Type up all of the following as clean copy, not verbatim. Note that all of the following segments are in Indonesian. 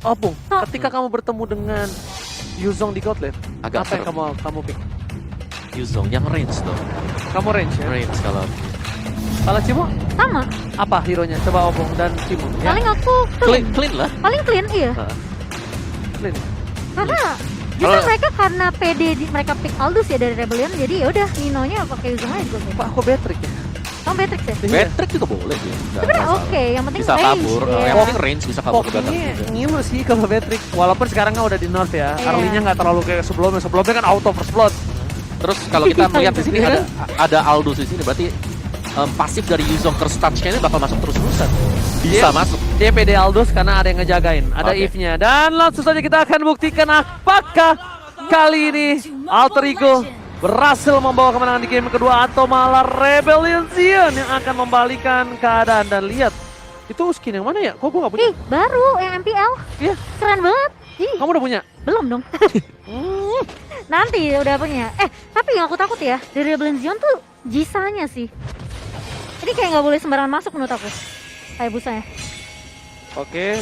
Bung, ketika kamu bertemu dengan Yuzong di Gauntlet, Agak apa yang serem. kamu pick? Yuzong yang range dong. Kamu range ya? Range kalau Kalau Cimo, Sama, apa hero-nya? Coba Obong dan Cimo. Ya, paling aku clean, clean. clean lah. Paling clean, iya. clean. Karena justru Kalau- mereka karena PD mereka pick Aldous ya dari Rebellion, jadi ya udah Nino-nya pakai Yuzong aja gue. Pak, aku Beatrix ya? Kamu Beatrix ya? Beatrix juga boleh sih. Nggak Sebenarnya masalah. oke, yang penting Bisa range. kabur, ya. yang penting range bisa kabur ke belakang Pokoknya juga. ngilu sih kalau Beatrix. Walaupun sekarang kan udah di nerf ya. Iya. Early-nya nggak terlalu kayak sebelumnya. Sebelumnya kan auto first blood. Terus kalau kita melihat di sini Iya. ada Aldous di sini, berarti pasif dari Yuzong Curse Touch-nya ini bakal masuk terus-terusan. Bisa Dia- masuk. Dia PD Aldous karena ada yang ngejagain. Ada Oke. Eve-nya. Dan langsung saja kita akan buktikan apakah kali ini Alter Ego berhasil membawa kemenangan di game kedua atau malah Rebellion Zion yang akan membalikan keadaan. Dan lihat, itu skin yang mana ya? Kok gue gak punya? Ih, baru yang MPL. Iya. Keren banget. Ih, Kamu udah punya? belum dong. Nanti udah punya. Tapi yang aku takut ya, dari Rebellion Zion tuh Jisanya sih. Ini kayak nggak boleh sembarangan masuk menurut aku. Kayak busanya. Oke.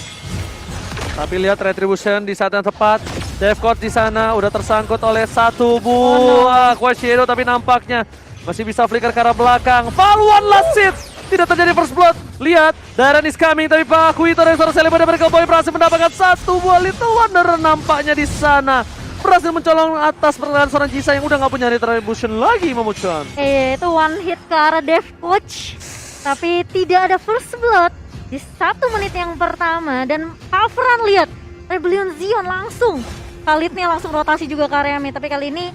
Tapi lihat Retribution di saat yang tepat. Devcode di sana udah tersangkut oleh satu buah Quest Shadow, tapi nampaknya masih bisa flicker ke arah belakang. One last hit. Tidak terjadi first blood. Lihat, Darren is coming, tapi Pak Kuito dan seorang Celebrity Medical Boy berhasil mendapatkan satu buah Little Wonder nampaknya di sana. Berhasil mencolong atas pertahanan seorang Jisa yang udah nggak punya Retribution lagi, Memucon. Itu one hit ke arah Dev Coach. Tapi tidak ada first blood di 1 menit yang pertama. Dan coveran lihat, Rebellion Zion langsung. Khalidnya langsung rotasi juga ke area mid. Tapi kali ini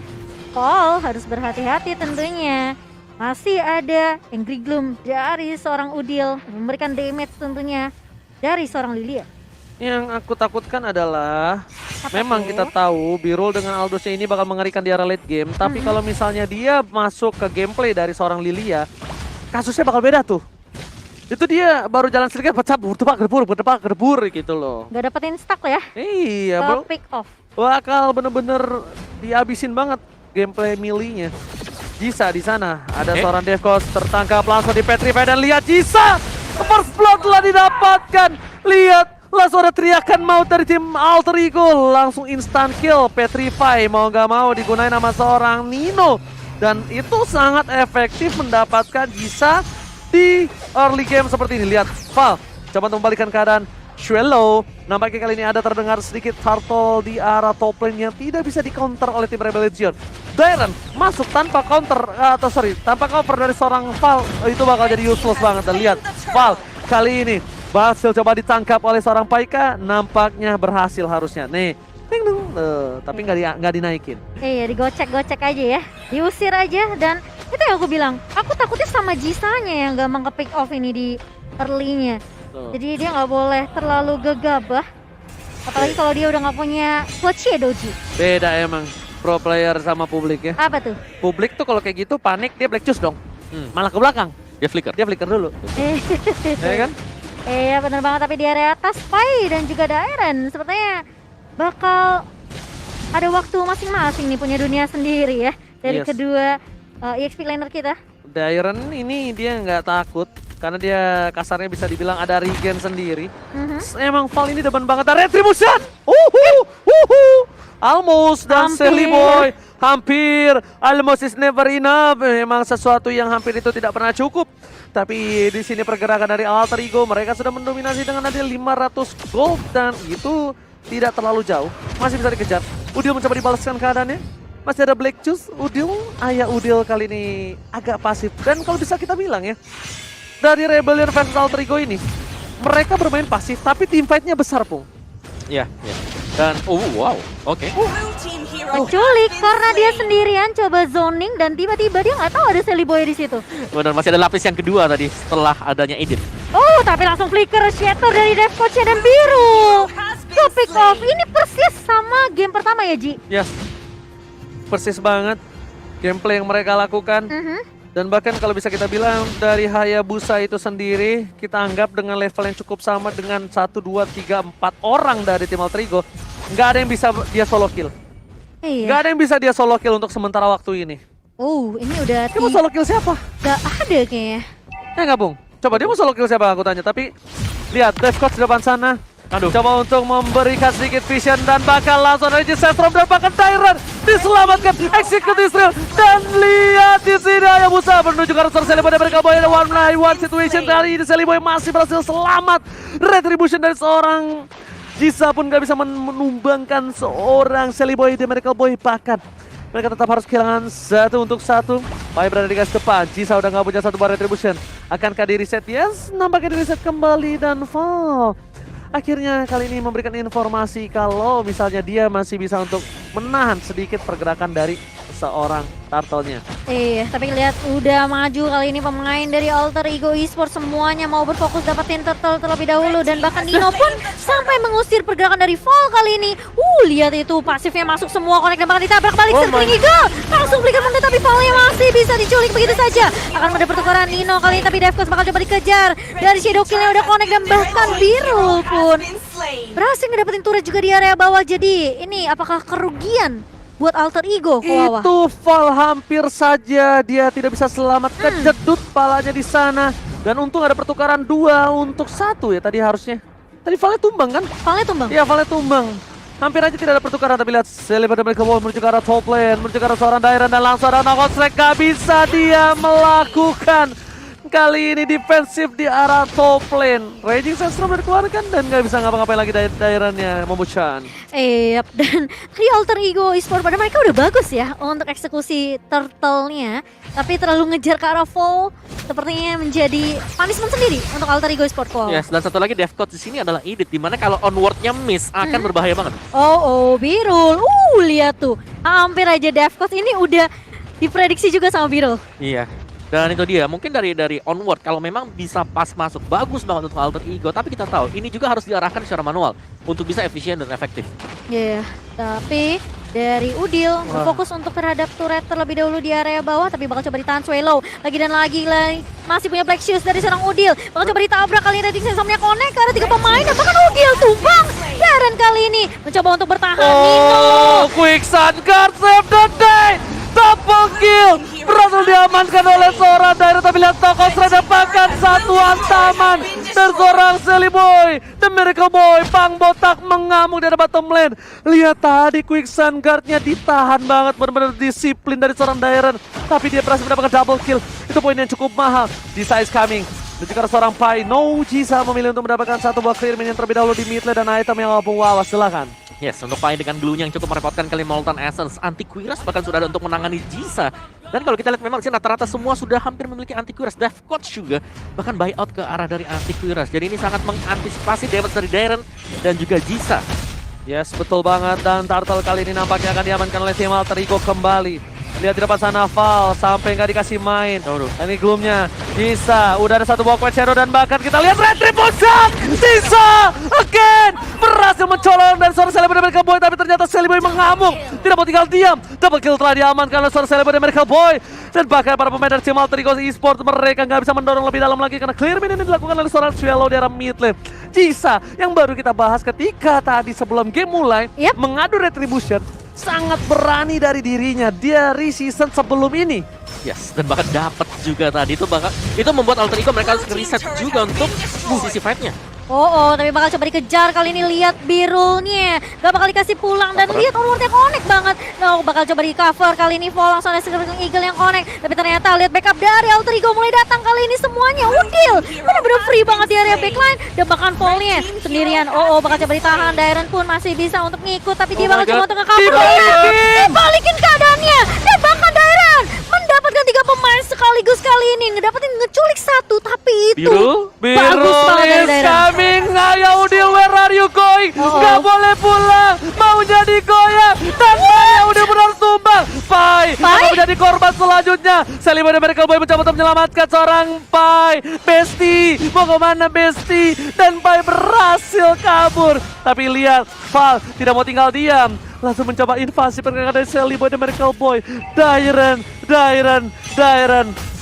Paul harus berhati-hati tentunya. Masih ada Angry Gloom dari seorang Udil. Memberikan damage tentunya dari seorang Lilia. Yang aku takutkan adalah Apa memang tuh? kita tahu Birul dengan Aldous ini bakal mengerikan di area late game. Tapi kalau misalnya dia masuk ke gameplay dari seorang Lilia, kasusnya bakal beda tuh. Itu dia baru jalan sedikit pecah berdepak gerbur gitu loh. Gak dapetin stack ya. Iya Ke bro, pick off. bakal bener-bener dihabisin banget gameplay melee-nya. Jisa di sana, ada seorang Devcos tertangkap langsung di Petrify dan lihat Jisa, first blood telah didapatkan. Lihat, langsung ada teriakan maut dari tim Alter Ego, langsung instant kill. Petrify mau gak mau digunain sama seorang Nino, dan itu sangat efektif mendapatkan Jisa di early game seperti ini. Lihat, Val coba untuk membalikan keadaan. Shuelo, nampaknya kali ini ada terdengar sedikit turtle di arah top lane yang tidak bisa di counter oleh tim Rebellion. Darren masuk tanpa counter, tanpa cover dari seorang Val. Itu bakal jadi useless banget. Dan lihat, Val kali ini berhasil coba ditangkap oleh seorang Paika. Nampaknya berhasil harusnya. Nih, ting dung. Tapi nggak dinaikin. Iya, digocek-gocek aja ya. Diusir aja dan itu yang aku bilang. Aku takutnya sama Jisanya yang gampang ke pick off ini di early-nya. Jadi dia nggak boleh terlalu gegabah. Apalagi kalau dia udah nggak punya Quest Shadow Ji. Beda emang pro player sama publik ya. Apa tuh? Publik tuh kalau kayak gitu panik dia black choose dong. Malah ke belakang. Dia flicker. Dia flicker dulu. Ya kan? Iya bener banget, tapi di area atas Pai dan juga Darren sepertinya bakal ada waktu masing-masing nih, punya dunia sendiri ya. Dari Yes. kedua EXP laner kita. Darren ini dia nggak takut karena dia kasarnya bisa dibilang ada regen sendiri. Emang Val ini depan banget ada Retribution. Almost dan Hampir. Sally Boy hampir. Almost is never enough. Memang sesuatu yang hampir itu tidak pernah cukup. Tapi di sini pergerakan dari Alter Ego mereka sudah mendominasi dengan ada 500 gold dan itu tidak terlalu jauh. Masih bisa dikejar. Udil mencoba dibalaskan keadaannya. Masih ada Black Juice. Udil, ayah Udil kali ini agak pasif. Dan kalau bisa kita bilang ya, dari Rebellion versus Alter Ego ini, mereka bermain pasif tapi team fight-nya besar, Pung. Iya, iya. Dan wow, oke. Menculik karena dia sendirian coba zoning dan tiba-tiba dia nggak tahu ada Sally Boy di situ. Benar, masih ada lapis yang kedua tadi setelah adanya Edith. Oh, tapi langsung flicker shatter dari Dev Coach dan biru. Ke pick off. Ini persis sama game pertama ya, Ji? Yes, persis banget gameplay yang mereka lakukan. Dan bahkan kalau bisa kita bilang dari Hayabusa itu sendiri, kita anggap dengan level yang cukup sama dengan 1, 2, 3, 4 orang dari tim Alter Ego. Nggak ada yang bisa dia solo kill. Iya. Nggak ada yang bisa dia solo kill untuk sementara waktu ini. Ini udah Dia mau solo kill siapa? gak ada kayaknya. Nggak Bung? Coba dia mau solo kill siapa aku tanya. Tapi lihat, Dev Coach di depan sana. Aduh. Coba untuk memberikan sedikit vision dan bakal langsung Regis Sandstrom dan bahkan Tyrant diselamatkan. Execute Israel dan lihat di sini Hayabusa menuju ke arah Celiboy dan mereka boy ada 1v1 situation. Kali ini Celiboy masih berhasil selamat. Retribution dari seorang Jisa pun gak bisa menumbangkan seorang Celiboy dan mereka boy, bahkan mereka tetap harus kehilangan 1-1. Pai berada di garis depan. Jisa udah gak punya satu bar retribution. Akankah di reset? Yes, nampaknya di reset kembali dan fall. Akhirnya kali ini memberikan informasi kalau misalnya dia masih bisa untuk menahan sedikit pergerakan dari seorang turtle-nya. Iya, tapi lihat udah maju kali ini pemain dari Alter Ego Esports, semuanya mau berfokus dapetin turtle terlebih dahulu dan bahkan Dino pun sampai mengusir pergerakan dari Fall kali ini. Lihat itu pasifnya masuk semua, connect dan bahkan ditabrak balik Circling Eagle. Langsung belikan mundur tapi Fallnya masih bisa diculik begitu saja. Akan ada pertukaran Dino kali ini tapi Devcos bakal coba dikejar. Dari Shadow Kill yang udah connect dan bahkan Birul pun berhasil ngedapetin turret juga di area bawah. Jadi ini apakah kerugian buat Alter Ego Kowawa? Itu Fall hampir saja dia tidak bisa selamat, kejedut palanya di sana. Dan untung ada pertukaran 2-1 ya tadi harusnya. Tadi Fallnya tumbang kan? Fallnya tumbang? Iya, Fallnya tumbang. Hampir aja tidak ada pertukaran, tapi lihat Celiboy dan mereka menuju ke arah top lane, menuju ke arah seorang Dairan dan langsung ada knock-out strike. Gak bisa dia melakukan. Kali ini defensif di arah top lane. Raging Sandstorm dikeluarkan dan gak bisa ngapa-ngapain lagi Dairannya Momo-chan. Yap, dan tadi Alter Ego Esports pada mereka udah bagus ya untuk eksekusi turtle-nya. Tapi terlalu ngejar ke arah Fall sepertinya menjadi punishment sendiri untuk Alter Ego Esports. Yes, dan satu lagi Devcot di sini adalah edit, dimana kalau onwardnya miss akan berbahaya banget. Birul. Lihat tuh. Hampir aja Devcot ini udah diprediksi juga sama Birul. Iya. Dan itu dia, mungkin dari onward kalau memang bisa pas masuk bagus banget untuk Alter Ego, tapi kita tahu ini juga harus diarahkan secara manual untuk bisa efisien dan efektif. Iya, tapi dari Udil berfokus untuk terhadap turret terlebih dahulu di area bawah, tapi bakal coba ditahan Swallow lagi dan lagi masih punya Black Shoes dari seorang Udil, bakal coba ditabrak kali ini. Rating Sensornya connect karena 3 pemain dan bahkan Udil tumbang. Darren kali ini mencoba untuk bertahan. Nino Quicksand guard save the day. Double kill berhasil diamankan oleh seorang Daira, tapi lihat Toko bahkan satu antaman dari seorang Celiboy. The Miracle Boy Pang botak mengamuk dari bottom lane. Lihat tadi Quicksand guardnya ditahan banget, benar-benar disiplin dari seorang Dairan, tapi dia berhasil mendapatkan double kill. Itu poin yang cukup mahal. Jisa is coming. Dan juga seorang Pai, no Jisa memilih untuk mendapatkan satu buah clear minion terlebih dahulu di mid lane dan item yang walaupun wawas, silakan. Yes, untuk Pai dengan glue-nya yang cukup merepotkan kali Molten Essence, Anti-Cuirass bahkan sudah ada untuk menangani Jisa. Dan kalau kita lihat memang sih rata-rata semua sudah hampir memiliki Anti-Cuirass. Devcot juga bahkan buyout ke arah dari Anti-Cuirass. Jadi ini sangat mengantisipasi damage dari Darren dan juga Jisa. Yes, betul banget, dan Turtle kali ini nampaknya akan diamankan oleh tim Alter Ego kembali. Lihat di depan sana Val sampai nggak dikasih main. Ini gloomnya Jisa, udah ada satu buah Quest Shadow dan bahkan kita lihat Retribution. Jisa again berhasil mencolong dari seorang Celiboy dan Miracle Boy, tapi ternyata Celiboy mengamuk, tidak mau tinggal diam. Double kill telah diamankan oleh seorang Celiboy dan Miracle Boy. Dan bahkan para pemain dari tim Alter Ego Esports mereka nggak bisa mendorong lebih dalam lagi karena clear minion ini dilakukan oleh seorang Swallow di arah mid lane. Jisa yang baru kita bahas ketika tadi sebelum game mulai mengadu Retribution, sangat berani dari dirinya dari season sebelum ini. Yes, dan bahkan dapat juga tadi itu membuat Alter Ego mereka harus reset juga untuk sisi fight-nya. Tapi bakal coba dikejar kali ini. Lihat Birulnya gak bakal dikasih pulang dan lihat onwardnya connect banget. Bakal coba di cover kali ini. Fall langsung ada Circling Eagle yang connect, tapi ternyata lihat backup dari Alter Ego mulai datang kali ini semuanya. Udil bener-bener free banget di area backline dan bahkan Fallnya sendirian. Bakal coba ditahan. Darren pun masih bisa untuk ngikut, tapi dia bakal coba untuk nge-cover. Dibalikin keadaannya dan bahkan Darren mendapatkan 3 pemain sekaligus kali ini, ngedapetin ngeculik 1, tapi itu bagus banget dari Darren. Ya Udil, where are you going? Gak boleh pulang, mau jadi goyang. Dan Udil benar tumbang. Pai akan menjadi korban selanjutnya. Celiboy dan Miracle Boy mencoba untuk menyelamatkan seorang Pai. Besti, mau kemana Besti? Dan Pai berhasil kabur. Tapi lihat, Val tidak mau tinggal diam, langsung mencoba invasi pergerakan dari Celiboy dan Miracle Boy. Dairan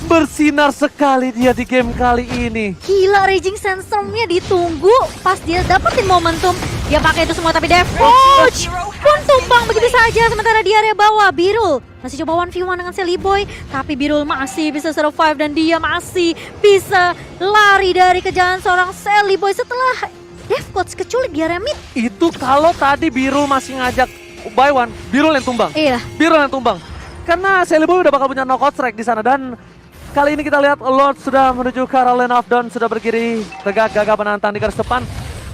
bersinar sekali dia di game kali ini. Gila, Raging Sandstorm-nya ditunggu pas dia dapetin momentum. Dia pakai itu semua, tapi Devcot pun tumbang begitu saja. Sementara di area bawah Birul masih coba 1v1 dengan Celiboy, tapi Birul masih bisa survive dan dia masih bisa lari dari kejaran seorang Celiboy setelah Defcoach keculik di area mid. Itu kalau tadi Birul masih ngajak buy one, Birul yang tumbang. Iya. Birul yang tumbang. Karena Celiboy udah bakal punya knockout strike di sana dan kali ini kita lihat Lord sudah menuju ke arah lane of dawn, sudah berdiri tegak gagah menantang di garis depan.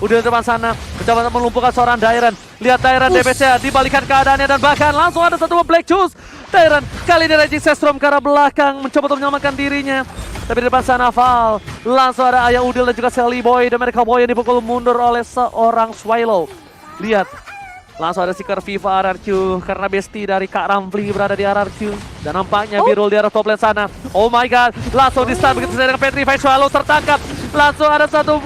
Udah di depan sana, mencoba untuk melumpuhkan seorang Dairen. Lihat Dairen DPC dibalikan keadaannya dan bahkan langsung ada satu Black Juice. Dairen kali ini Raging Sestrom ke arah belakang mencoba untuk menyelamatkan dirinya. Tapi di depan sana Val, langsung ada Ayah Udil dan juga Celiboy dan mereka Boy yang dipukul mundur oleh seorang Swallow. Lihat, langsung ada Seeker Viva RRQ karena bestie dari Kak Ramfli berada di RRQ. Dan nampaknya Birul di arah top lane sana. Oh my god, langsung di stun begitu saja dengan Petrified Swallow tertangkap. Langsung ada satu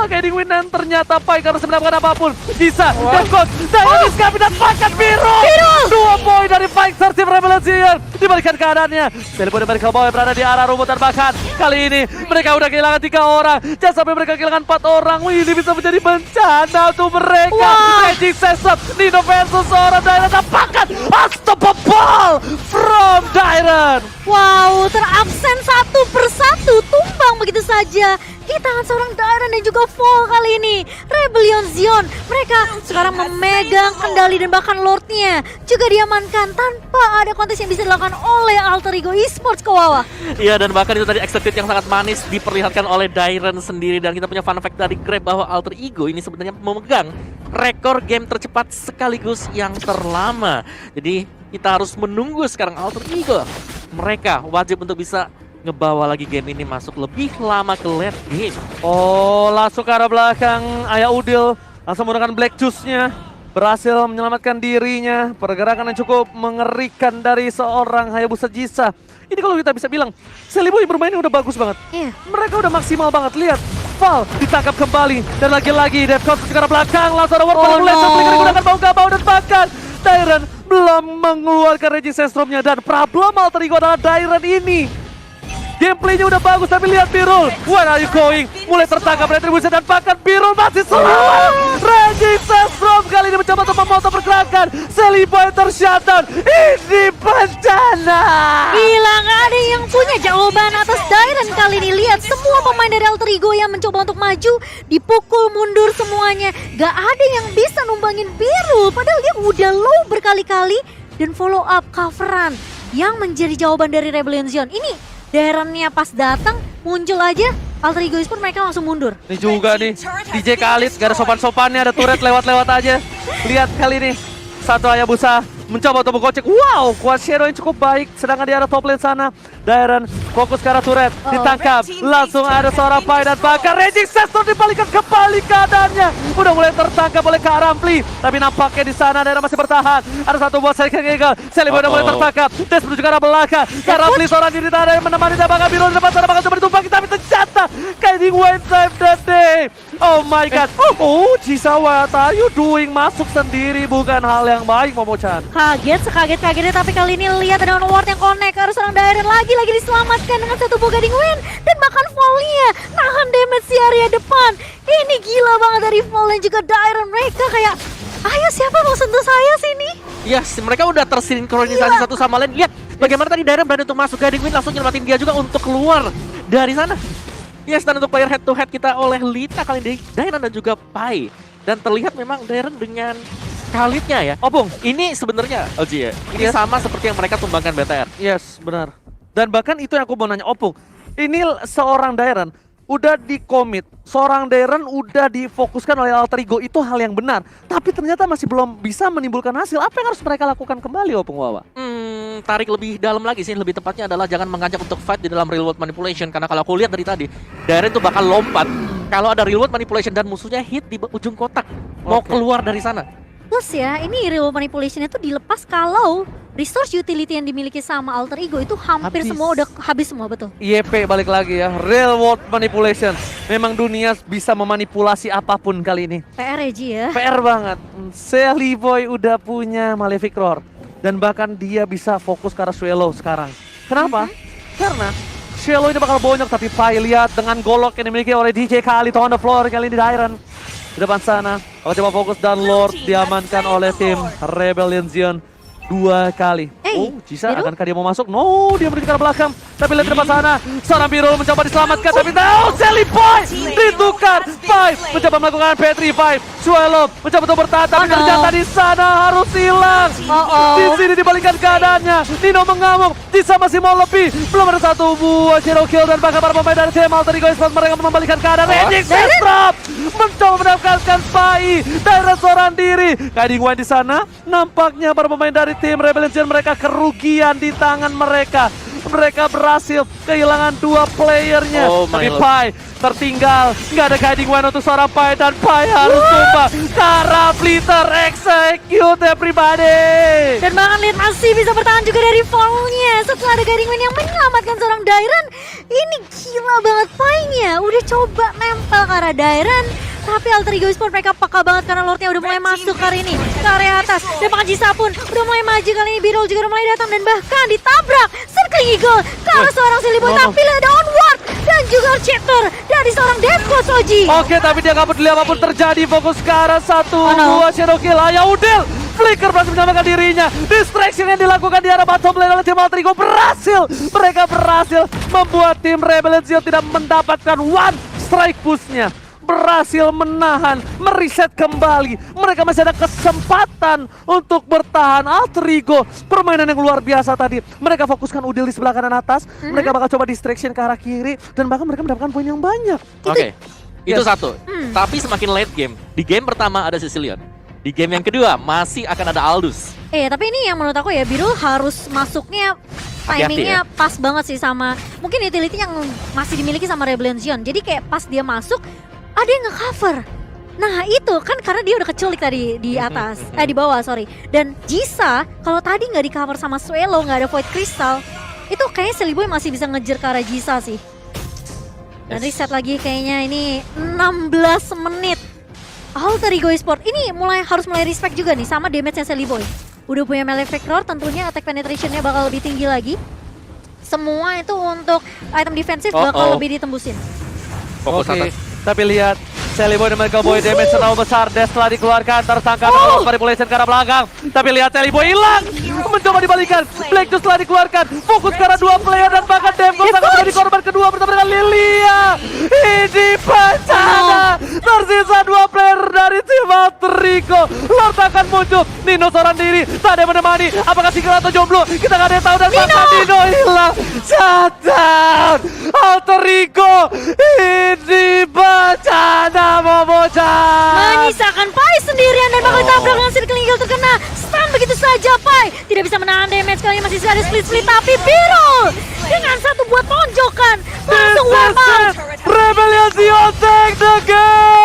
Guiding Wind dan ternyata Pai harus mendapatkan apapun. Bisa, Defcoach, Dynamics kami dapatkan Birul. 2 poin dari Pai Sertif Revelation. Dibalikan keadaannya. Celiboy dan mereka Boy berada di arah rumput dan bahkan kali ini mereka udah kehilangan 3 orang. Jangan sampai mereka kehilangan 4 orang. Wih, ini bisa menjadi bencana untuk mereka. Raging Sestrom, Nino versus seorang Dairen dapatkan unstoppable from Dairen. Wow, terabsen satu persatu, tumbang begitu saja di tangan seorang Dairen dan juga Fall kali ini. Rebellion Zion, mereka sekarang memegang kendali dan bahkan Lordnya juga diamankan tanpa ada kontes yang bisa dilakukan oleh Alter Ego Esports ke bawah. Iya, dan bahkan itu tadi executed yang sangat manis diperlihatkan oleh Dairen sendiri. Dan kita punya fun fact dari Grab bahwa Alter Ego ini sebenarnya memegang rekor game tercepat sekaligus yang terlama. Jadi kita harus menunggu sekarang Alter Ego. Mereka wajib untuk bisa ngebawa lagi game ini masuk lebih lama ke late game. Oh, langsung ke arah belakang Ayah Udil langsung menggunakan Black Juice-nya. Berhasil menyelamatkan dirinya. Pergerakan yang cukup mengerikan dari seorang Hayabusa Jisa. Ini kalau kita bisa bilang, Celiboy bermainnya udah bagus banget. Iya. Mereka udah maksimal banget, lihat. Val ditangkap kembali dan lagi-lagi Defcoach ke arah belakang. Langsung ada Ward Manipulation, Flicker digunakan mau gak mau dan bahkan Dairen belum mengeluarkan Raging Sestromnya dan problem Alter Ego adalah Dairen ini. Gameplaynya udah bagus tapi lihat Birul. Where are you going? Mulai tertangkap Retribution dan bahkan Birul masih selamat. Raging Sestrom kali ini mencoba untuk memotong pergerakan. Celiboy tershutdown. Ini bencana. Gila, gak ada yang punya jawaban atas Dairen kali ini. Lihat semua pemain dari Alter Ego yang mencoba untuk maju dipukul mundur semuanya. Gak ada yang bisa numbangin Birul padahal dia udah low berkali-kali. Dan follow up coveran yang menjadi jawaban dari Rebellion Zion. Ini Dairennya pas datang muncul aja Alter Ego Esports mereka langsung mundur. Ini juga nih DJ Khalid gak ada sopan-sopannya, ada turret lewat-lewat aja. Lihat kali ini satu Hayabusa mencoba untuk menggocek. Wow, Quad Shadow yang cukup baik. Sedangkan di arah top lane sana Dairen fokus ke arah turret, ditangkap. Langsung ada seorang Pai dan bahkan Raging Sestrom dibalikan kembali keadaannya. Udah mulai tertangkap oleh Kak Ramfli. Tapi nampaknya di sana Dairen masih bertahan. Ada satu buat Second Eagle. Celiboy udah mulai tertangkap. Des menuju ke arah belakang. Kak Ramfli seorang diri tanah yang menemani dan bahkan Birul di depan sana bakal coba ditumpangi. Tapi ternyata Guiding Wind save that day. Oh my god. Oh, Jisa, what are you doing? Masuk sendiri bukan hal yang baik, Momo-chan. Kaget, sekaget-kagetnya tapi kali ini lihat ada ward yang connect. Harus serang Dairen lagi diselamatkan dengan satu buah Guiding Wind. Dan makan Fall-nya, nahan damage di area depan. Ini gila banget dari Fall dan juga Dairen. Mereka kayak, ayo siapa mau sentuh saya sini? Yes, mereka udah tersinkronisasi satu sama lain. Lihat bagaimana tadi Dairen berani untuk masuk. Guiding Wind langsung nyelamatin dia juga untuk keluar dari sana. Yes, dan untuk player head to head kita oleh Lita kali ini Dairen dan juga Pai. Dan terlihat memang Dairen dengan Khalidnya ya. Opung, Ini sebenarnya LG ya. Ini sama seperti yang mereka tumbangkan BTR. yes, benar. Dan bahkan itu yang aku mau nanya, Opung. Ini seorang Dairen udah di-commit, seorang Dairen udah difokuskan oleh Alter Ego, itu hal yang benar. Tapi ternyata masih belum bisa menimbulkan hasil. Apa yang harus mereka lakukan kembali, Opung Wawa? Tarik lebih dalam lagi sih. Lebih tepatnya adalah jangan mengajak untuk fight di dalam real world manipulation. Karena kalau aku lihat dari tadi, Dairen tuh bakal lompat kalau ada real world manipulation dan musuhnya hit di ujung kotak. Mau keluar dari sana. Plus ya, ini real manipulation itu dilepas kalau resource utility yang dimiliki sama Alter Ego itu hampir Habis. semua udah habis semua, betul. YP balik lagi ya, real world manipulation. Memang dunia bisa memanipulasi apapun kali ini. PR ya, Ji ya. PR banget. Celiboy udah punya Malefic Roar. Dan bahkan dia bisa fokus ke arah Swallow sekarang. Kenapa? Karena Swallow ini bakal bonyok, tapi Pai lihat dengan golok yang dimiliki oleh DJ Khalid on the floor kali ini Dairen. Di depan sana, kalau coba fokus dan Lord diamankan oleh tim Rebellion Zion 2 kali. Oh, Jisa Biru? akankah dia mau masuk? No, dia menuju ke arah belakang. Tapi lihat di depan sana, seorang Biru mencoba diselamatkan. Tapi no, Sally Boy ditukar. Five mencoba melakukan petrify. Suelo mencoba untuk bertahan, tapi Oh, no. ternyata di sana harus hilang. Di sini dibalikan keadaannya. Nino mengamuk, Jisa masih mau lebih. Belum ada satu buah Shadow Kill dan bahkan para pemain dari tim Alter Ego Esports mereka membalikan keadaan. Raging Sestrap mencoba mendapatkan Spai dari restoran diri. Guiding Wine di sana, nampaknya para pemain dari tim Rebellion mereka kerugian di tangan mereka. Mereka berhasil kehilangan dua playernya. Oh my Tapi lord. Pai tertinggal, nggak ada guiding one untuk seorang Pai dan Pai harus tumbang karena Flitter execute everybody. Dan bahkan lihat masih bisa bertahan juga dari fallnya setelah ada Guiding Wind yang menyelamatkan seorang Dairan. Ini gila banget Pai-nya. Udah coba nempel ke arah Dairan, tapi Alter Ego Esports mereka peka banget karena Lordnya udah mulai masuk kali ini ke area atas. Dan bahkan Jisa pun udah mulai maju kali ini. Birol juga udah mulai datang dan bahkan ditabrak Circling Eagle ke arah seorang Silly Boy. No, no. Tapi ada onward dan juga Chapter dari seorang Defcoach Oji. Oke, tapi dia nggak peduli apapun terjadi. Fokus ke arah satu Oh, no. buah Shadow Kill. Ya Udel, Flicker berhasil menyelamatkan dirinya. Distraction yang dilakukan di arah bottom lane oleh tim Alter Ego berhasil. Mereka berhasil membuat tim Rebellion tidak mendapatkan one strike push-nya. Berhasil menahan, meriset kembali. Mereka masih ada kesempatan untuk bertahan. Alter Ego, permainan yang luar biasa tadi. Mereka fokuskan Udil di sebelah kanan atas. Mereka bakal coba distraction ke arah kiri. Dan bahkan mereka mendapatkan poin yang banyak. Oke, itu Yes. satu. Tapi semakin late game. Di game pertama ada Sicilian. Di game yang kedua masih akan ada Aldous. Tapi ini yang menurut aku ya, Birul harus masuknya Hati-hati timingnya pas banget sih sama mungkin utility yang masih dimiliki sama Rebellion Zion. Jadi kayak pas dia masuk ada yang nge-cover. Nah itu kan karena dia udah keculik tadi di atas, di bawah sorry. Dan Jisa kalau tadi nggak di-cover sama Suelo, nggak ada Void Crystal, itu kayaknya Silly Boy masih bisa ngejar ke arah Jisa sih. Dan reset lagi kayaknya ini 16 menit. Alter Ego Esports ini harus mulai respect juga nih sama damage-nya Silly Boy. Udah punya melee vector, tentunya attack penetration-nya bakal lebih tinggi lagi. Semua itu untuk item defensif bakal lebih ditembusin. Fokus Oke, atas. tapi lihat Sally Boy dan Michael Boy damage terlalu besar. Dash telah dikeluarkan, tersangka dalam manipulation ke arah belakang. Tapi lihat Sally Boy hilang, mencoba dibalikan. Black Juice telah dikeluarkan, fokus ke arah dua player dan bahkan Demko sangat menjadi korban kedua bersama dengan Lilia. Ini bencana, tersisa dua player dari tim Alter Ego. Lord akan muncul, Nino seorang diri, tak ada yang menemani. Apakah single atau jomblo? Kita nggak ada yang tahu dan bahkan Nino hilang. Shutdown, Alter Ego. Ini bencana membocah. Menyisakan Pai sendirian dan bakal ditabrak dengan Circling Eagle terkena stun begitu saja. Pai tidak bisa menahan damage, kali ini masih ada split-split, tapi Birol dengan satu buat tonjokan langsung This warm is out. it. Rebellion Zion take the game.